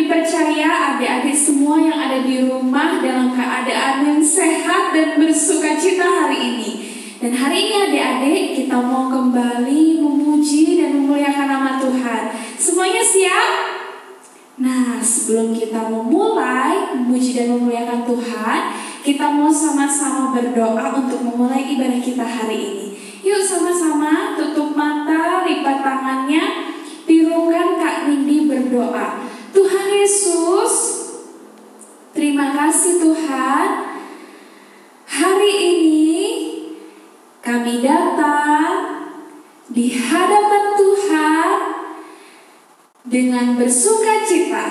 percaya adik-adik semua yang ada di rumah dalam keadaan yang sehat dan bersukacita hari ini. Dan hari ini adik-adik kita mau kembali memuji dan memuliakan nama Tuhan. Semuanya siap? Nah, sebelum kita memulai memuji dan memuliakan Tuhan, kita mau sama-sama berdoa untuk memulai ibadah kita hari ini. Yuk sama-sama tutup mata, lipat tangannya, tirukan Kak Nindi berdoa. Tuhan Yesus, terima kasih Tuhan. Hari ini kami datang di hadapan Tuhan dengan bersukacita.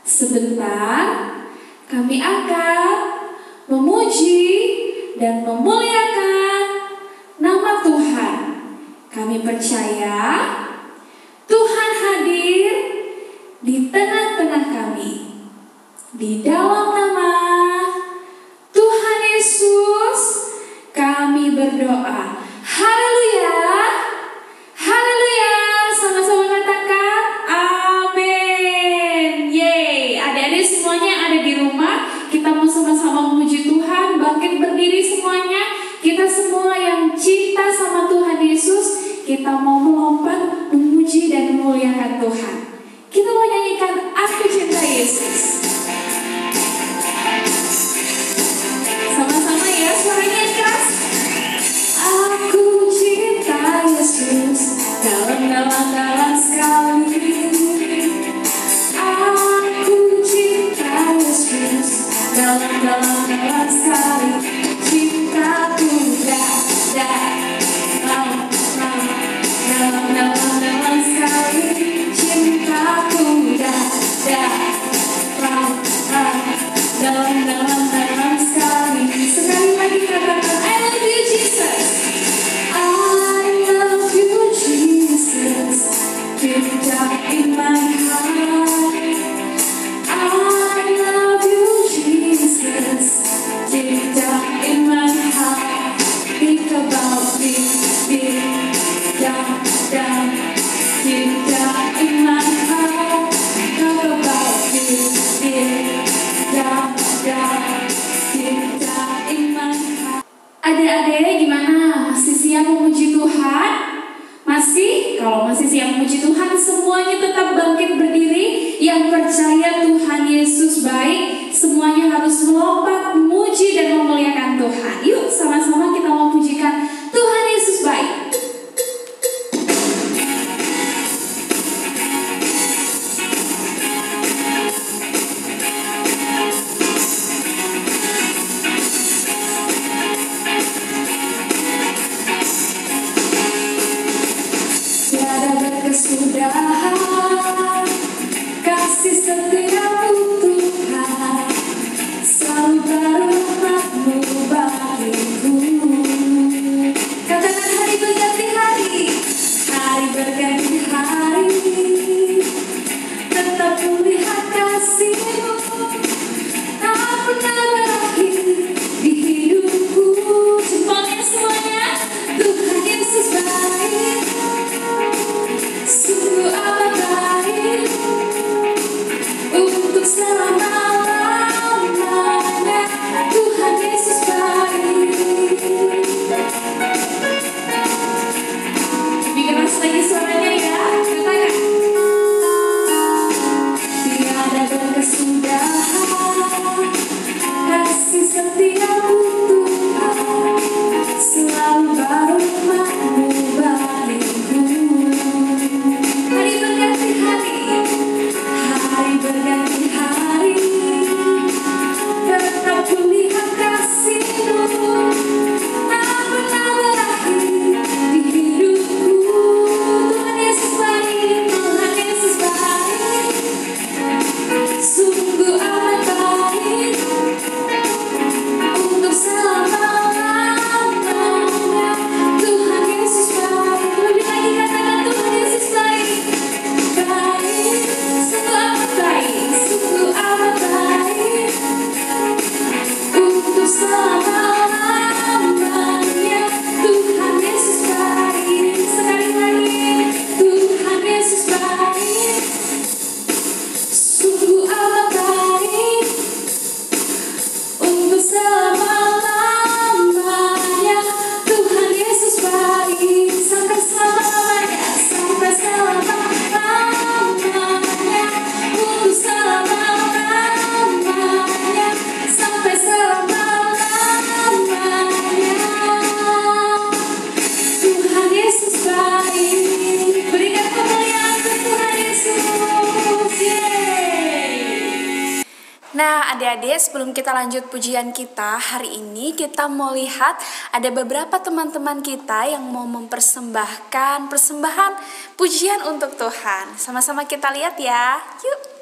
Sebentar kami akan memuji dan memuliakan nama Tuhan. Kami percaya Tuhan hadir di tengah-tengah kami. Di dalam nama Tuhan Yesus kami berdoa. Haleluya. Haleluya. Sama-sama katakan amin. Yeay. Adik-adik semuanya yang ada di rumah, kita mau sama-sama memuji Tuhan. Bangkit berdiri semuanya. Kita semua yang cinta sama Tuhan Yesus, kita mau melompat memuji dan memuliakan Tuhan. Kita mau nyanyikan Aku Cinta Yesus. Sama-sama ya, suaranya keras. Aku cinta Yesus, dalam sekali. Aku cinta Yesus, dalam sekali. Cintaku dalam sekali. Cintaku dalam sekali. Sekali lagi katakan I love you Jesus. I love you Jesus. Deep down in my heart. I love you Jesus. Deep down in my heart. Think about me, deep down. Deep down in my heart. Think about me, deep down. Deep down in my heart. Adik-adik gimana? Masih siap memuji Tuhan? Masih? Kalau masih siap memuji Tuhan, semuanya tetap bangkit berdiri. Yang percaya Tuhan Yesus baik, semuanya harus melompat memuji dan memuliakan Tuhan. Yuk sama-sama kita mau pujikan Tuhan Yesus baik. Kasih setiamu Tuhan, selalu berhormat-Mu bagiku. Nah, adik-adik, sebelum kita lanjut pujian kita, hari ini kita mau lihat ada beberapa teman-teman kita yang mau mempersembahkan persembahan pujian untuk Tuhan. Sama-sama kita lihat ya. Yuk.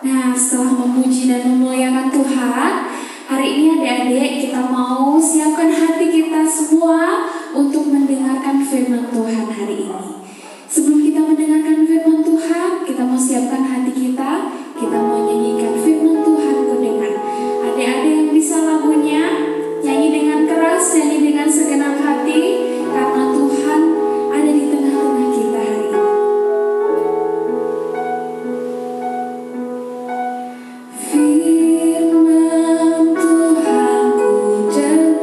Nah, setelah memuji dan memuliakan Tuhan, hari ini adik-adik kita mau siapkan hati kita semua untuk mendengarkan firman Tuhan hari ini. Sebelum kita mendengarkan firman Tuhan, kita mau siapkan hati kita mau nyanyikan firman Tuhan ku dengar. Adik-adik yang bisa lagunya, nyanyi dengan keras, nyanyi dengan segenap hati, karena Tuhan ada di tengah-tengah kita hari ini. Firman Tuhan ku dengar.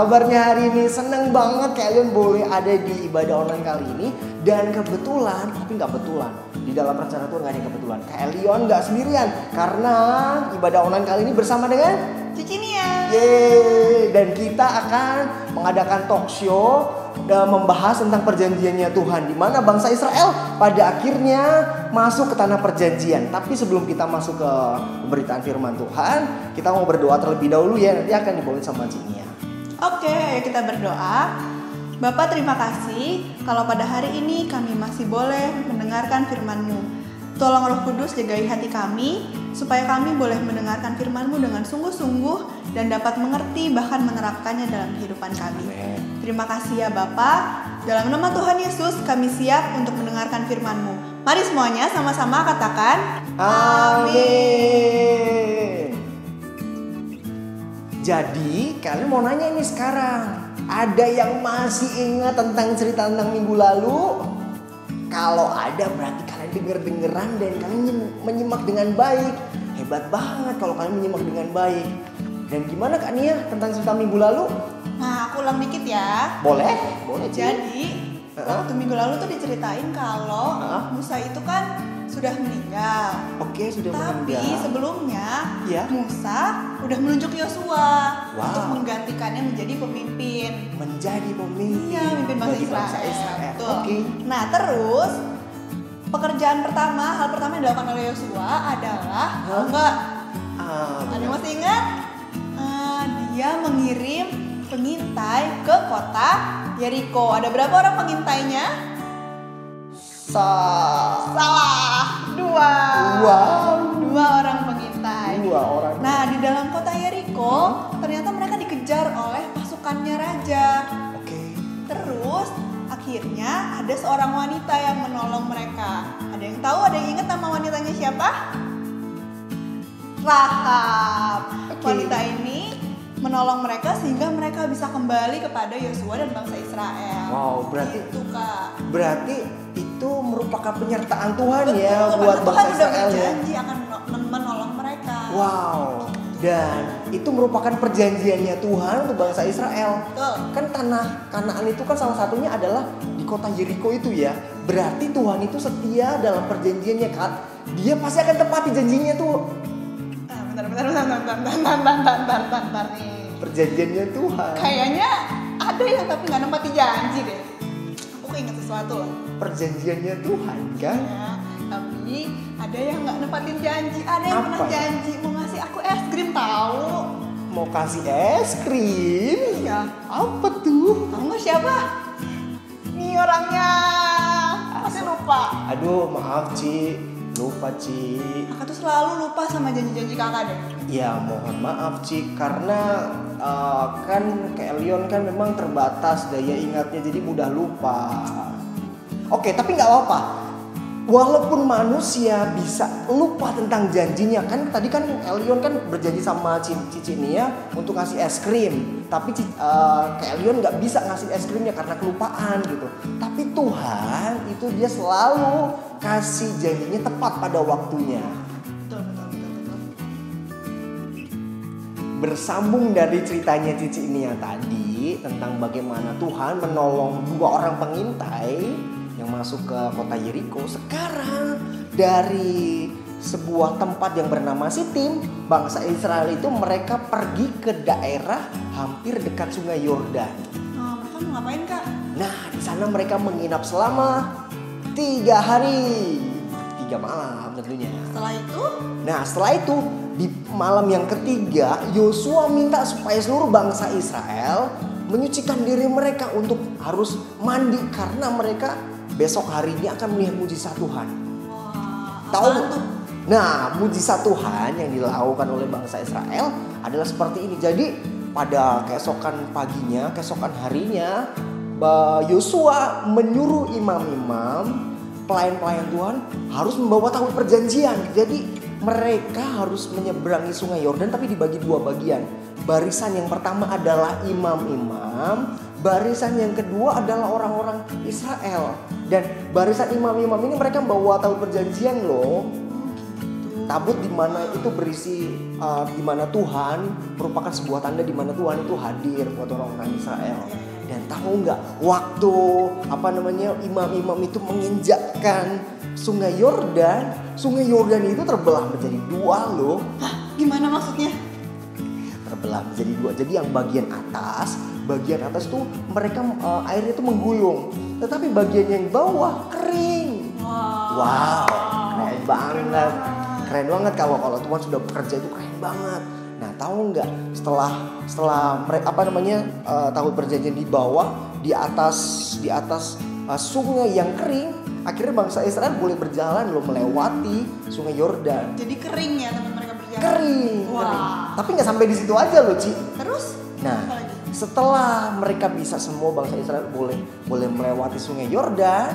kabarnya hari ini? Seneng banget kalian boleh ada di ibadah online kali ini. Dan kebetulan, tapi nggak betulan, di dalam rencana Tuhan nggak ada yang kebetulan. Kalian nggak sendirian, karena ibadah online kali ini bersama dengan Cici Nia. Yeay. Dan kita akan mengadakan talk show dan membahas tentang perjanjiannya Tuhan, di mana bangsa Israel pada akhirnya masuk ke tanah perjanjian. Tapi sebelum kita masuk ke pemberitaan firman Tuhan, kita mau berdoa terlebih dahulu ya. Nanti akan dibawain sama Cici Nia. Oke, ayo kita berdoa. Bapak, terima kasih kalau pada hari ini kami masih boleh mendengarkan firman-Mu. Tolong Roh Kudus jagai hati kami supaya kami boleh mendengarkan firman-Mu dengan sungguh-sungguh dan dapat mengerti bahkan menerapkannya dalam kehidupan kami. Amen. Terima kasih ya Bapak. Dalam nama Tuhan Yesus kami siap untuk mendengarkan firman-Mu. Mari semuanya sama-sama katakan Amin. Jadi kalian mau nanya ini sekarang, ada yang masih ingat tentang cerita tentang minggu lalu? Kalau ada berarti kalian denger-dengeran dan kalian menyimak dengan baik. Hebat banget kalau kalian menyimak dengan baik. Dan gimana Kak Nia tentang cerita minggu lalu? Nah, aku ulang dikit ya. Boleh Ci. Jadi, waktu minggu lalu tuh diceritain kalau Musa itu kan sudah meninggal. Oke, sudah Tapi meninggal. sebelumnya Ya. Musa udah menunjuk Yosua Wow. untuk menggantikannya menjadi pemimpin. Menjadi pemimpin Iya, mimpin bangsa bagi Israel. Betul. Oke. Nah, terus pekerjaan pertama, hal pertama yang dilakukan oleh Yosua adalah, tahu nggak? Ada yang masih ingat? Dia mengirim pengintai ke kota Yeriko. Ada berapa orang pengintainya? Salah, dua orang pengintai. Dua orang. Nah, di dalam kota Yeriko ternyata mereka dikejar oleh pasukannya raja. Oke. Terus akhirnya ada seorang wanita yang menolong mereka. Ada yang tahu, ada yang ingat nama wanitanya siapa? Rahab. Oke. Wanita ini menolong mereka sehingga mereka bisa kembali kepada Yosua dan bangsa Israel. Wow, berarti Gitu, Kak. Berarti itu merupakan penyertaan Tuhan Betul, ya karena buat Tuhan bangsa udah Israel ya. berjanji akan menolong mereka. Wow. Dan itu merupakan perjanjiannya Tuhan untuk bangsa Israel. Betul. Kan tanah Kanaan itu kan salah satunya adalah di kota Yeriko itu ya. Berarti Tuhan itu setia dalam perjanjiannya kan. Dia pasti akan tepati janjinya tuh. Bentar nih. Perjanjiannya Tuhan. Kayaknya ada yang tapi nggak nempati janji deh. Aku keinget sesuatu loh. Perjanjiannya Tuhan kan. Ya, tapi ada yang nggak nempatin janji. Ada yang Apa? pernah janji mau ngasih aku es krim tahu. Mau kasih es krim? Iya. Apa tuh? Tahu nggak siapa? Nih orangnya. Masih lupa. Aduh, maaf Ci. Lupa Ci. Kakak tuh selalu lupa sama janji-janji kakak deh. Ya mohon maaf Ci, karena kan kayak Leon kan memang terbatas daya ingatnya, jadi mudah lupa. Oke, tapi nggak apa-apa. Walaupun manusia bisa lupa tentang janjinya, kan tadi kan Leon kan berjanji sama Cici Nia untuk ngasih es krim, tapi kayak Leon nggak bisa ngasih es krimnya karena kelupaan gitu. Tapi Tuhan itu dia selalu kasih janjinya tepat pada waktunya. Betul. Bersambung dari ceritanya Cici ini yang tadi tentang bagaimana Tuhan menolong dua orang pengintai yang masuk ke kota Yeriko. Sekarang dari sebuah tempat yang bernama Sitim, bangsa Israel itu mereka pergi ke daerah hampir dekat sungai Yordan. Nah, mereka mau ngapain Kak? Nah, di sana mereka menginap selama 3 hari 3 malam tentunya. Setelah itu di malam yang ketiga, Yosua minta supaya seluruh bangsa Israel menyucikan diri mereka untuk harus mandi karena mereka besok harinya akan melihat mujizat Tuhan. Wah, Tahu? apaan tuh? Nah, mujizat Tuhan yang dilakukan oleh bangsa Israel adalah seperti ini. Jadi pada keesokan paginya, keesokan harinya, Yosua menyuruh imam-imam, pelayan-pelayan Tuhan harus membawa tauhid perjanjian. Jadi mereka harus menyeberangi sungai Yordan tapi dibagi 2 bagian. Barisan yang pertama adalah imam-imam, barisan yang kedua adalah orang-orang Israel. Dan barisan imam-imam ini mereka membawa tauhid perjanjian loh. Tabut di mana itu berisi di mana Tuhan merupakan sebuah tanda di mana Tuhan itu hadir buat orang-orang Israel. Dan tahu nggak, waktu imam-imam itu menginjakkan Sungai Yordan itu terbelah menjadi dua loh. Hah, gimana maksudnya? Terbelah menjadi dua. Jadi yang bagian atas tuh mereka airnya itu menggulung, tetapi bagian yang bawah kering. Wow, keren banget kalau Tuhan sudah bekerja itu keren banget. Nah, tahu nggak, setelah mereka tahun perjanjian di bawah, di atas sungai yang kering, akhirnya bangsa Israel boleh berjalan loh melewati Sungai Yordan. Jadi kering ya tempat mereka berjalan. Kering. Tapi nggak sampai di situ aja loh, Ci. Terus? Nah, apa lagi? setelah mereka bisa semua bangsa Israel boleh melewati Sungai Yordan,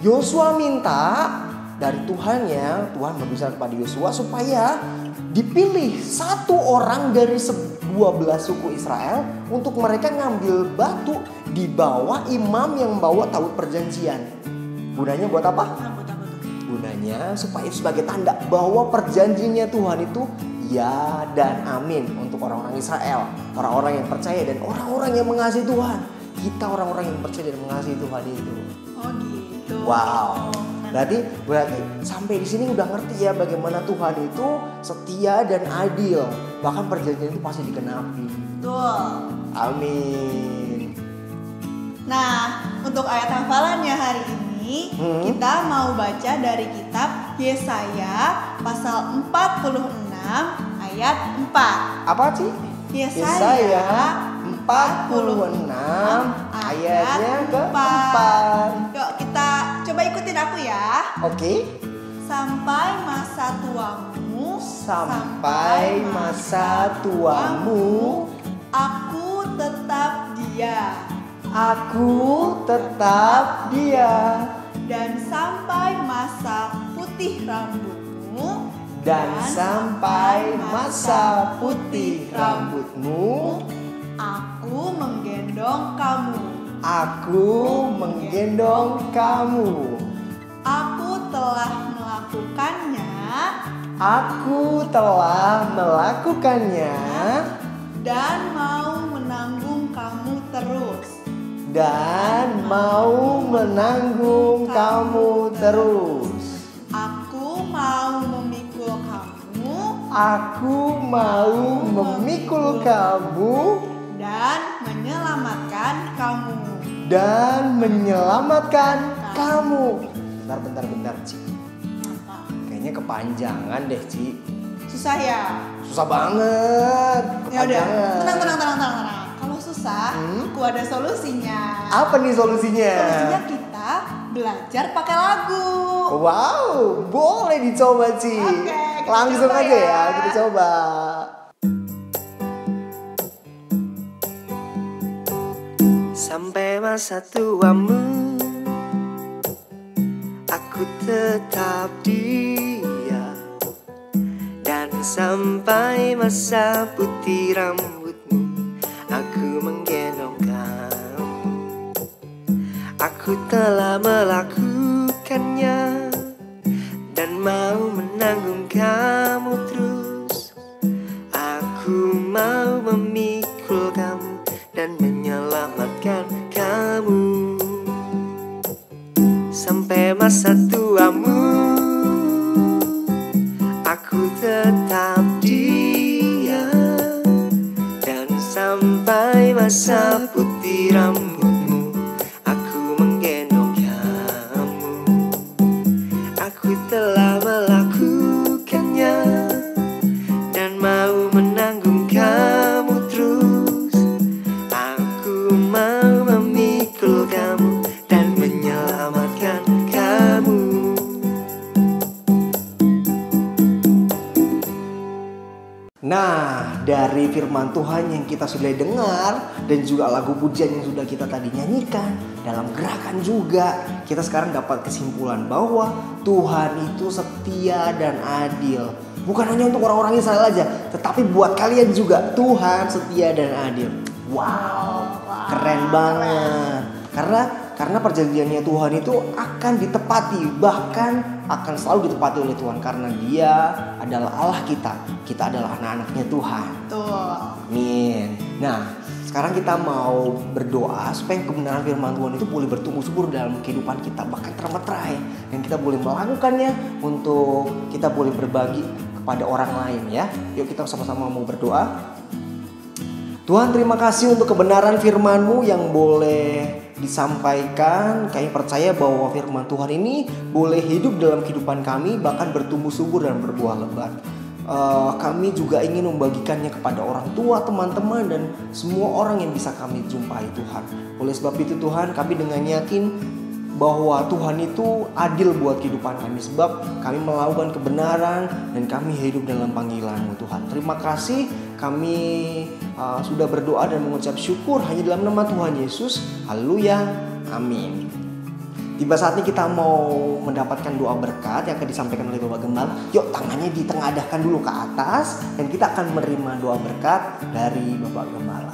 Yosua minta dari Tuhan berbicara kepada Yosua supaya dipilih satu orang dari 12 suku Israel untuk mereka ngambil batu di bawah imam yang bawa tabut perjanjian. Gunanya buat apa? Gunanya supaya sebagai tanda bahwa perjanjiannya Tuhan itu ya dan amin untuk orang-orang Israel, orang-orang yang percaya dan orang-orang yang mengasihi Tuhan. Kita orang-orang yang percaya dan mengasihi Tuhan itu. Oh gitu. Wow. Berarti sampai di sini udah ngerti ya bagaimana Tuhan itu setia dan adil. Bahkan perjanjian itu pasti dikenapi. Betul. Amin. Nah, untuk ayat hafalannya hari ini kita mau baca dari kitab Yesaya pasal 46 ayat 4. Apa sih? Yesaya 46 ayatnya keempat. Yuk kita coba ikutin aku ya. Oke. Sampai masa tuamu, aku tetap dia. Dan sampai masa putih rambutmu, aku menggendong kamu. Aku telah melakukannya. Dan mau menanggung kamu terus. Aku mau memikul kamu. Dan menyelamatkan kamu. Bentar, Ci. Kayaknya kepanjangan deh, Ci. Susah ya? Susah banget. Ya udah, Kepanjangan. tenang. Kalau susah, aku ada solusinya. Apa nih solusinya? Solusinya kita belajar pakai lagu. Wow, boleh dicoba, Ci. Oke, kita langsung coba aja ya. ya, kita coba. Sampai masa tuamu, aku tetap dia. Dan sampai masa putih rambutmu, aku menggendong kamu. Aku telah melakukannya dan mau menanggung kamu terus. Aku mau memikul kamu dan menyelamatkan kamu. Sampai masa tuamu, aku tetap dia. Dan sampai masa putih rambutmu, aku menggendong kamu. Aku telah melakukannya dan mau menanggung kamu terus. Aku mau memikul kamu dan menyelamatkan kamu. Nah, dari firman Tuhan yang kita sudah dengar dan juga lagu pujian yang sudah kita tadi nyanyikan, dalam gerakan juga kita sekarang dapat kesimpulan bahwa Tuhan itu setia dan adil. Bukan hanya untuk orang-orang Israel aja, tetapi buat kalian juga Tuhan setia dan adil. Wow, keren banget. Karena Karena perjanjiannya Tuhan itu akan ditepati, bahkan akan selalu ditepati oleh Tuhan. Karena Dia adalah Allah kita. Kita adalah anak-anaknya Tuhan. Betul. Amin. Nah, sekarang kita mau berdoa supaya kebenaran firman Tuhan itu boleh bertumbuh subur dalam kehidupan kita, bahkan termeterai, dan kita boleh melakukannya untuk kita boleh berbagi kepada orang lain ya. Yuk kita sama-sama mau berdoa. Tuhan, terima kasih untuk kebenaran firman-Mu yang boleh disampaikan. Kami percaya bahwa firman Tuhan ini boleh hidup dalam kehidupan kami, bahkan bertumbuh subur dan berbuah lebat. Kami juga ingin membagikannya kepada orang tua, teman-teman, dan semua orang yang bisa kami jumpai Tuhan. Oleh sebab itu Tuhan, kami dengan yakin bahwa Tuhan itu adil buat kehidupan kami, sebab kami melakukan kebenaran dan kami hidup dalam panggilan-Mu Tuhan. Terima kasih, kami sudah berdoa dan mengucap syukur hanya dalam nama Tuhan Yesus. Haleluya, amin. Tiba saatnya kita mau mendapatkan doa berkat yang akan disampaikan oleh Bapak Gembala. Yuk tangannya ditengadahkan dulu ke atas dan kita akan menerima doa berkat dari Bapak Gembala.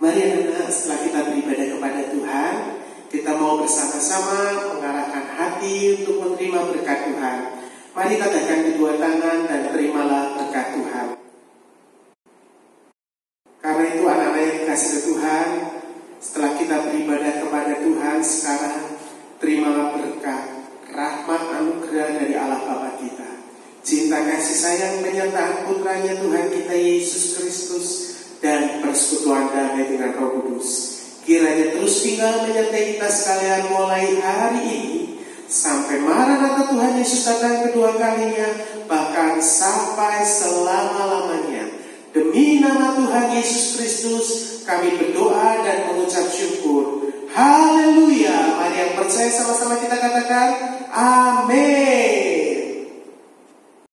Mari anak-anak, setelah kita beribadah kepada Tuhan, kita mau bersama-sama mengarahkan hati untuk menerima berkat Tuhan. Mari katakan kedua tangan dan terimalah berkat Tuhan. Karena itu anak-anak yang dikasihi Tuhan, setelah kita beribadah kepada Tuhan, sekarang terimalah berkat, rahmat anugerah dari Allah Bapa kita. Cinta kasih sayang penyertaan putranya Tuhan kita Yesus Kristus dan persekutuan damai dengan Roh Kudus. Kiranya terus tinggal menyertai kita sekalian mulai hari ini sampai Maranatha Tuhan Yesus datang kedua kalinya, bahkan sampai selama-lamanya. Demi nama Tuhan Yesus Kristus kami berdoa dan mengucap syukur. Haleluya. Mari yang percaya sama-sama kita katakan